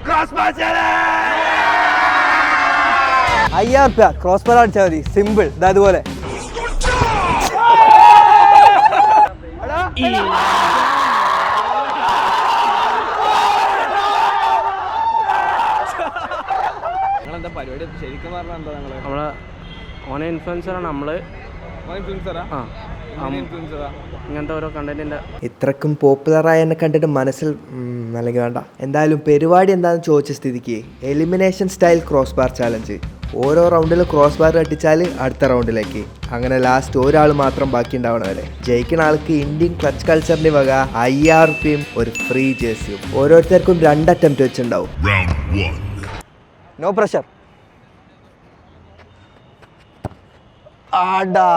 ₹5000 cross bar അടിച്ചാൽ മതി. Simple. ഇതതുപോലെ പരിപാടി ശരിക്കും പറഞ്ഞാൽ എന്താ നമ്മളെ ഓനെ ഇൻഫ്ലുവൻസറാണ് നമ്മള്. ഇങ്ങനത്തെ ഓരോ കണ്ടന്റിന്റെ ഇത്രക്കും പോപ്പുലറായ എന്നെ കണ്ടിട്ട് മനസ്സിൽ അല്ലെങ്കിൽ വേണ്ട. എന്തായാലും പരിപാടി എന്താണെന്ന് ചോദിച്ച സ്ഥിതിക്ക് elimination style cross bar challenge. ഓരോ റൗണ്ടിൽ ക്രോസ് ബാർ അടിച്ചാൽ അടുത്ത റൗണ്ടിലേക്ക്, അങ്ങനെ ലാസ്റ്റ് ഒരാൾ മാത്രം ബാക്കി ഉണ്ടാവണം വരെ. ജയിക്കുന്ന ആൾക്ക് ഇന്ത്യൻ ക്ലച്ച് കൾച്ചറിന്റെ വക 5000 ഒരു ഫ്രീ ജേഴ്സിയും. ഓരോരുത്തർക്കും 2 അറ്റംപ്റ്റ് വെച്ചിട്ടുണ്ടാവും. No pressure. ആടാ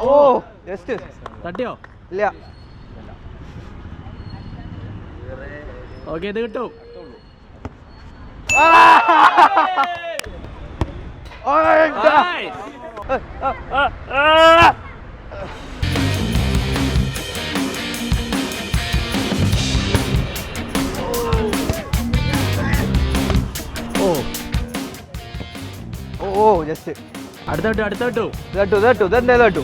ഓ ജസ്റ്റ് തട്ടിയോ? ഇല്ല. ഓക്കെ, ഇത് കിട്ടും. ഓ ജസ്റ്റ് അടുത്തോട്ടു കേട്ടു ഇതെന്താ കേട്ടു.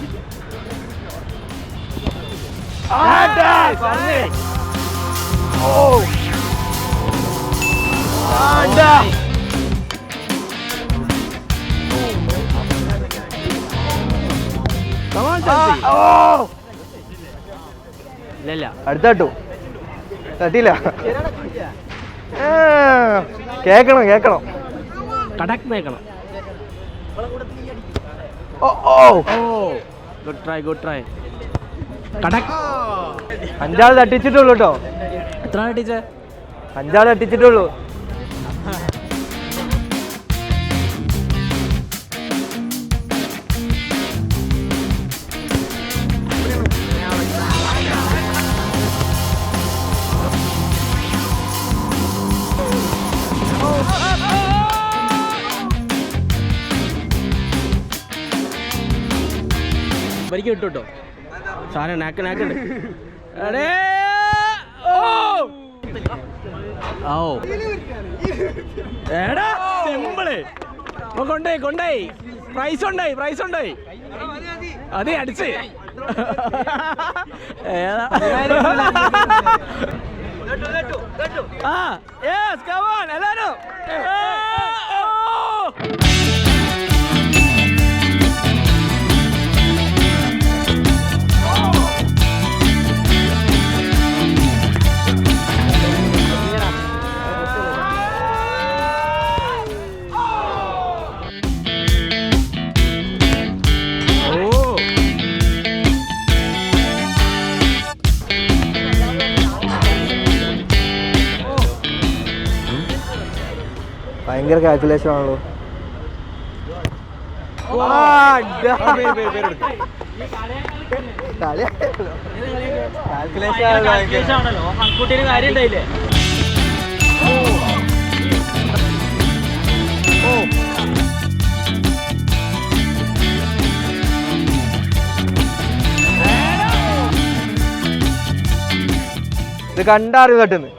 ഇല്ല അടുത്തോട്ടു തട്ടിയില്ല. കേക്കണം കടക്ക് നേക്കണം. Good try. കടക്ക് 5 ആൾ തട്ടിച്ചിട്ടുള്ളൂ കേട്ടോ. എത്ര തട്ടിച്ചേ? 5 ആൾ തട്ടിച്ചിട്ടുള്ളൂ. പരിക്ക് കിട്ടും സാധനം. നാക്കുണ്ട്. എടാ സിമ്പിള്. കൊണ്ടായി പ്രൈസ് ഉണ്ടായി. അതെ അടിച്ച് എല്ലാരും ഭയങ്കര കാൽക്കുലേഷൻ ആണല്ലോ. ഇത് കണ്ടറിവ് തട്ടുന്നു.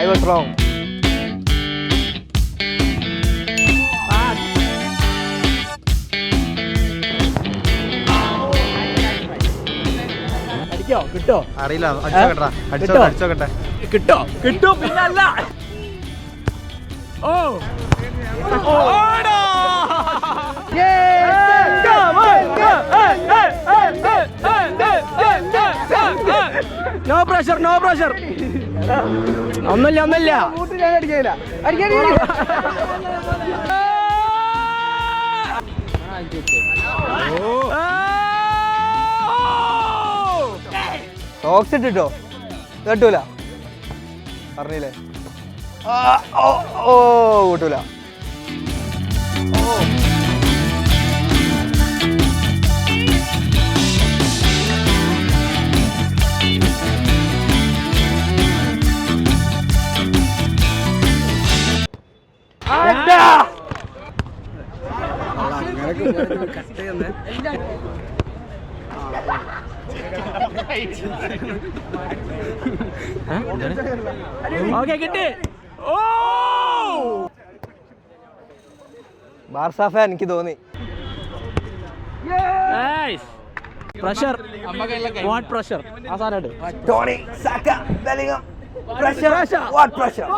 I was wrong. കിട്ടോ അറിയില്ല. കിട്ടോ പിന്നല്ല. No pressure. ഒന്നുമില്ല. സോക്സ് ഇട്ടിട്ടോ കേട്ടൂല പറഞ്ഞില്ലേ. കൂട്ടൂല. ഓക്കെ കിട്ടി. ഓ ബാർസ ഫാൻ എനിക്ക് തോന്നി. Pressure, what pressure. ആ സാധനം Tony Saka Bellingham pressure what pressure.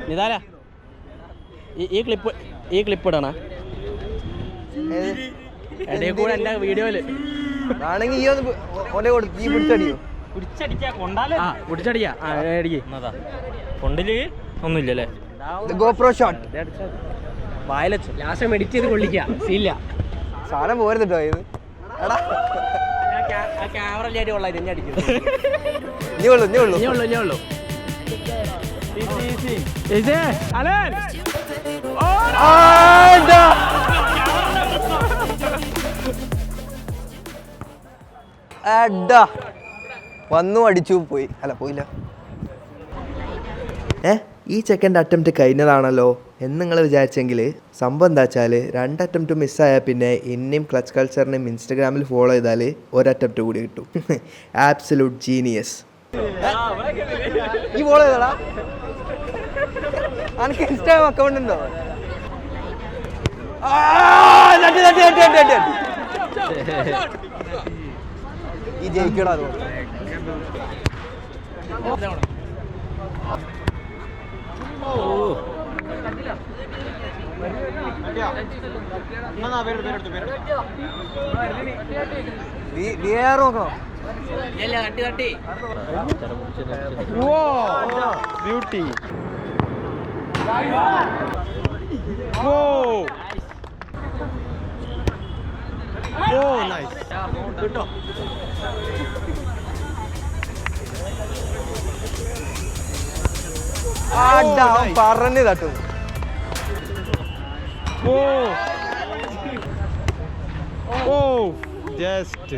നിതാല ഈ ക്ലിപ്പ് ഇടണ ഇടയിൽ കൂടെ എൻ്റെ വീഡിയോയില് ആണെങ്കിൽ ഈ ഒന്ന് ഓനെ കൊടുത്ത് ഈ പിടിച്ചടിയോ? പിടിച്ചടിക്കാ കൊണ്ടില് ഒന്നുമില്ലല്ലേ. ഗോപ്രോ ഷോട്ട് വായലച്ചു ലാസ്റ്റ് എഡിറ്റ് ചെയ്ത് കൊള്ളിക്ക സീല്ല സാധനം പോരുന്നുട്ടോ ഇത്. എടാ ക്യാമറ ഇല്ലായിട്ട് കൊള്ളാം. ഇനി അടിക്കും. ഇനി ഉള്ളു ഇനി ഉള്ളു ഇനി ഉള്ളു ഇനി ഉള്ളു. വന്നു അടിച്ചു പോയി. അല്ല പോയില്ല. ഈ ചെക്കൻ്റെ അറ്റംപ്റ്റ് കഴിഞ്ഞതാണല്ലോ എന്ന് നിങ്ങൾ വിചാരിച്ചെങ്കിൽ സംഭവം എന്താ വെച്ചാൽ 2 അറ്റംപ്റ്റ് മിസ്സായാൽ പിന്നെ ഇനിയും ക്ലച്ച് കൾച്ചറിനെയും ഇൻസ്റ്റഗ്രാമിൽ ഫോളോ ചെയ്താൽ 1 അറ്റംപ്റ്റ് കൂടി കിട്ടും. Absolute genius. ഈ ഫോളോ ചെയ്തോടാ. എനിക്ക് ഇൻസ്റ്റാഗ്രാം അക്കൗണ്ട് ഉണ്ടോ? ഈ ജയിക്കടാ. നോക്കണോ? ബ്യൂട്ടി. പറഞ്ഞു തട്ടു. ജസ്റ്റ്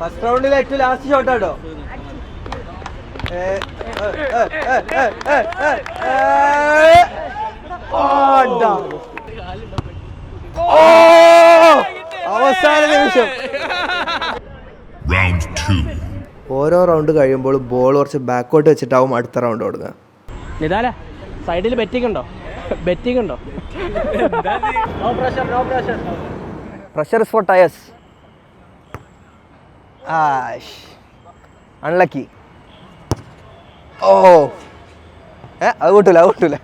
ഫസ്റ്റ് റൗണ്ടിൽ ഏറ്റവും ലാസ്റ്റ് ഷോട്ടാട്ടോ. അവസാന നിമിഷം. ഓരോ റൗണ്ട് കഴിയുമ്പോൾ ബോൾ കുറച്ച് ബാക്കോട്ട് വെച്ചിട്ടാവും അടുത്ത റൗണ്ട് ഓടുക. നിതാല സൈഡിൽ ബെറ്റിംഗ് ഉണ്ടോ? ബെറ്റിംഗ് ഉണ്ടോ? Pressure four tyres. അൺലക്കി. ഓ അത് കൂട്ടൂല അത് കൂട്ടൂല.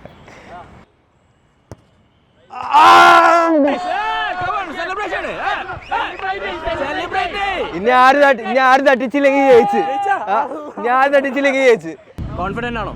ഇനി ആര് തട്ടിച്ചില്ലെങ്കിൽ ജയിച്ച്. ഞാൻ തട്ടിച്ചില്ലെങ്കിൽ ജയിച്ച്. കോൺഫിഡന്റ് ആണോ?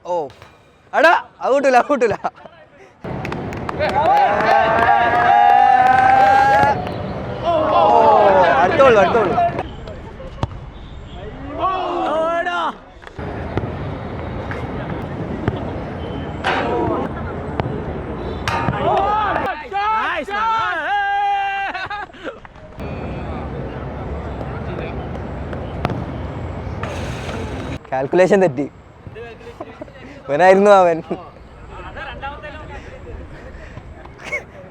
ഓ അടാ അത് കൂട്ടൂല അത് കൂട്ടൂല. അടുത്തോളൂ അടുത്തോളൂ. കാൽക്കുലേഷൻ തെറ്റി. അവനായിരുന്നു അവൻ.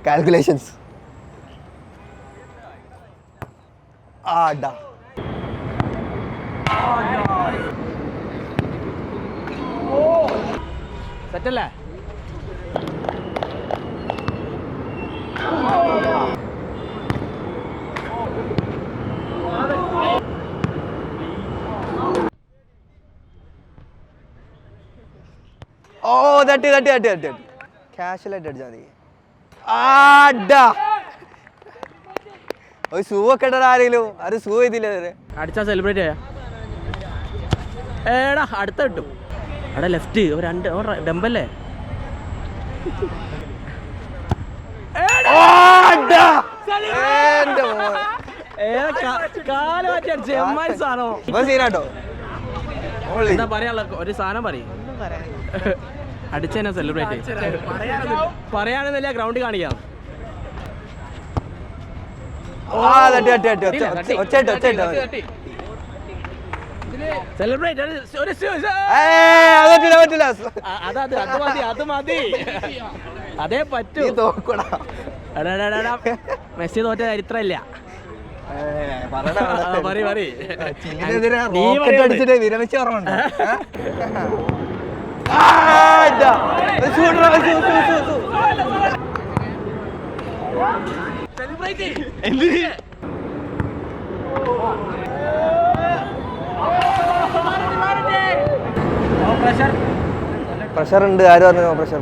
കാൽക്കുലേഷൻസ്. ആടാ സെറ്റല്ലേ? ഓ തട്ടി തട്ടി തട്ടി തട്ടി തട്ടി. ക്യാഷ്വലായിട്ട് അടിച്ചാൽ മതി. ആടാ ഒരു ഷൂ ഒക്കെ ഇടണ ആരെങ്കിലും അത് ഷൂ ചെയ്തില്ല അടിച്ചാ സെലിബ്രേറ്റ് ചെയ്യാ. ഏടാ അടുത്ത കിട്ടും. അവിടെ ലെഫ്റ്റ് രണ്ട് ഡംബല്ലേ. കാല് മാറ്റി അടിച്ചു. എമ്മായി സാധനോ സീനാട്ടോ. എന്താ പറയാനുള്ള ഒരു സാധനം പറയും. അടിച്ചതിനെ സെലിബ്രേറ്റ് പറയാണെന്നല്ല ഗ്രൗണ്ടിൽ കാണിക്കാം. സെലിബ്രേറ്റ് അത് മതി അതേ പറ്റൂ. മെസ്സി തോറ്റ ചരിത്രമില്ല. വിരമിച്ച് ഓർമ്മ പ്രഷർ ഉണ്ട്. ആര് പറഞ്ഞു പ്രഷർ?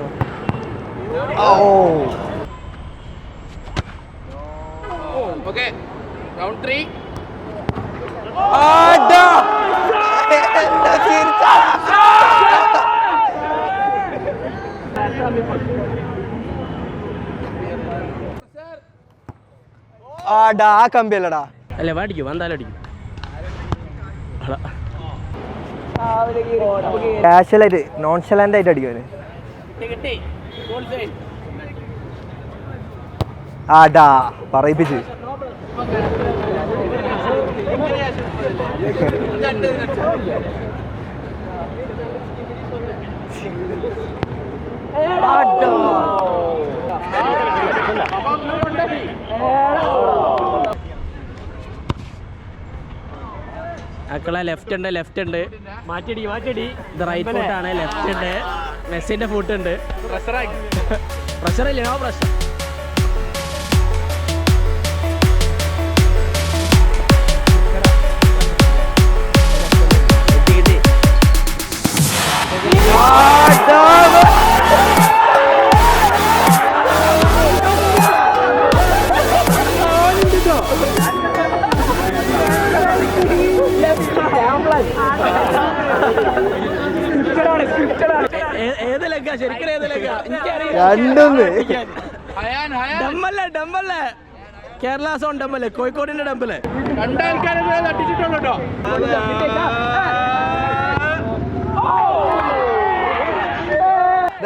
ആ കമ്പിയല്ലടാ. അല്ലേ അടിക്കും എന്തായാലും അടിക്കും. കാഷ്വലായിട്ട് നോൺഷലാന്റ് ആയിട്ട് അടിക്കും. ആടാ പറയിപ്പിച്ച്. മക്കളെ ലെഫ്റ്റ് ഉണ്ട് മാറ്റിയടി ഇത് റൈറ്റ് ഫുട്ടാണ്. ലെഫ്റ്റ് ഉണ്ട്. മെസ്സിന്റെ ഫുട്ട് ഉണ്ട്. പ്രഷർ ഇല്ല. No pressure. ഏത് ലെഗാ ശരിക്കും? ഏത് ലെഗാ? ഡമ്പല്ലേ കേരള സോൺ ഡമ്പല്ലേ, കോഴിക്കോടിന്റെ ഡമ്പല്ലേ.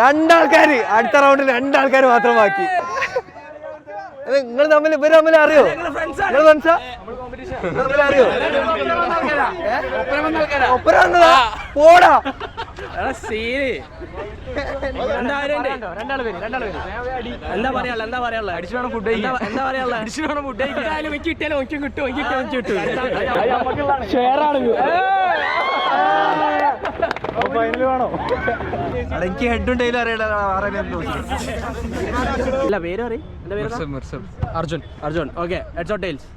രണ്ടാൾക്കാര് അടുത്ത റൗണ്ടിൽ രണ്ടാൾക്കാർ മാത്രം ബാക്കി. നിങ്ങൾ തമ്മിൽ ഇവര് തമ്മിൽ അറിയോ? അറിയോ? ഒപ്പരം പോടാ. എന്താ പറയാ അടിച്ചിട്ടാണ് ഫുഡ് എനിക്ക് ഹെഡുണ്ടെങ്കിലും അറിയില്ല. പേര് പറയും. Arjun. Okay. Heads or tails?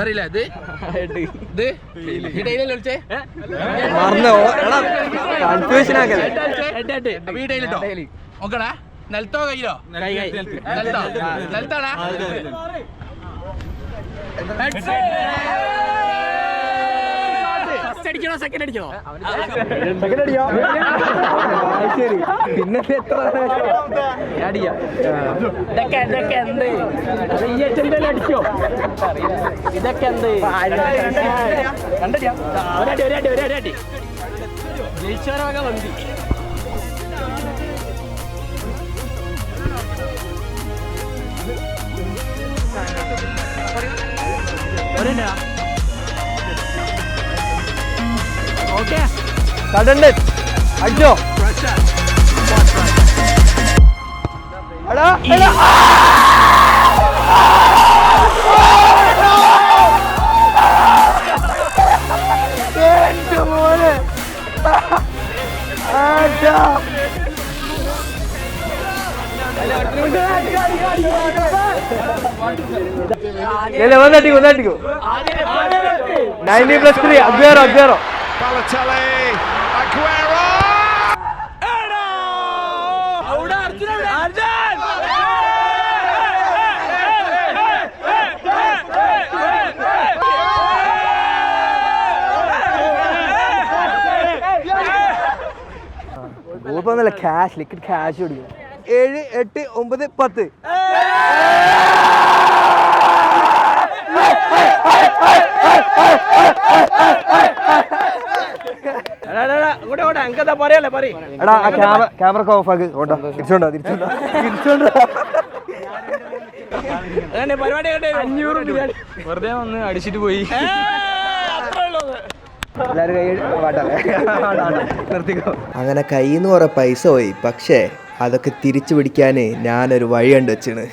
അറിയില്ല. കൺഫ്യൂഷൻ ആക്കല്ലേ. നോക്കടാ. നിലത്തോ കയ്യിലോ? നിലത്താടാ. അടിക്കണോ സെക്കൻഡ് അടിക്കണോ? ശരി. പിന്നെ ഇതൊക്കെ എന്ത് അടിക്കോ? ഇതൊക്കെ എന്ത്? ഒരടി ജയിച്ചവരൊക്കെ വന്തി. ഓക്കെ കടണ്ട് അടിച്ചോ. എടാ മോനെ ഒന്നടിക്കോ. 90+3 Aguero. Balotelli, Aguero! Arjun! Google ഒന്നല്ല, ക്യാഷ്, ലിക്വിഡ് ക്യാഷ് കൊടുക്കും. 7, 8, 9, 10. എടാ ക്യാമറ ഓഫ് ആക്ക്. തിരിച്ചോണ്ടോ വെറുതെ വന്ന് അടിച്ചിട്ട് പോയി. അങ്ങനെ കയ്യിൽ നിന്ന് കുറെ പൈസ പോയി. പക്ഷേ അതൊക്കെ തിരിച്ചു പിടിക്കാൻ ഞാനൊരു വഴി കണ്ടു വെച്ചാണ്.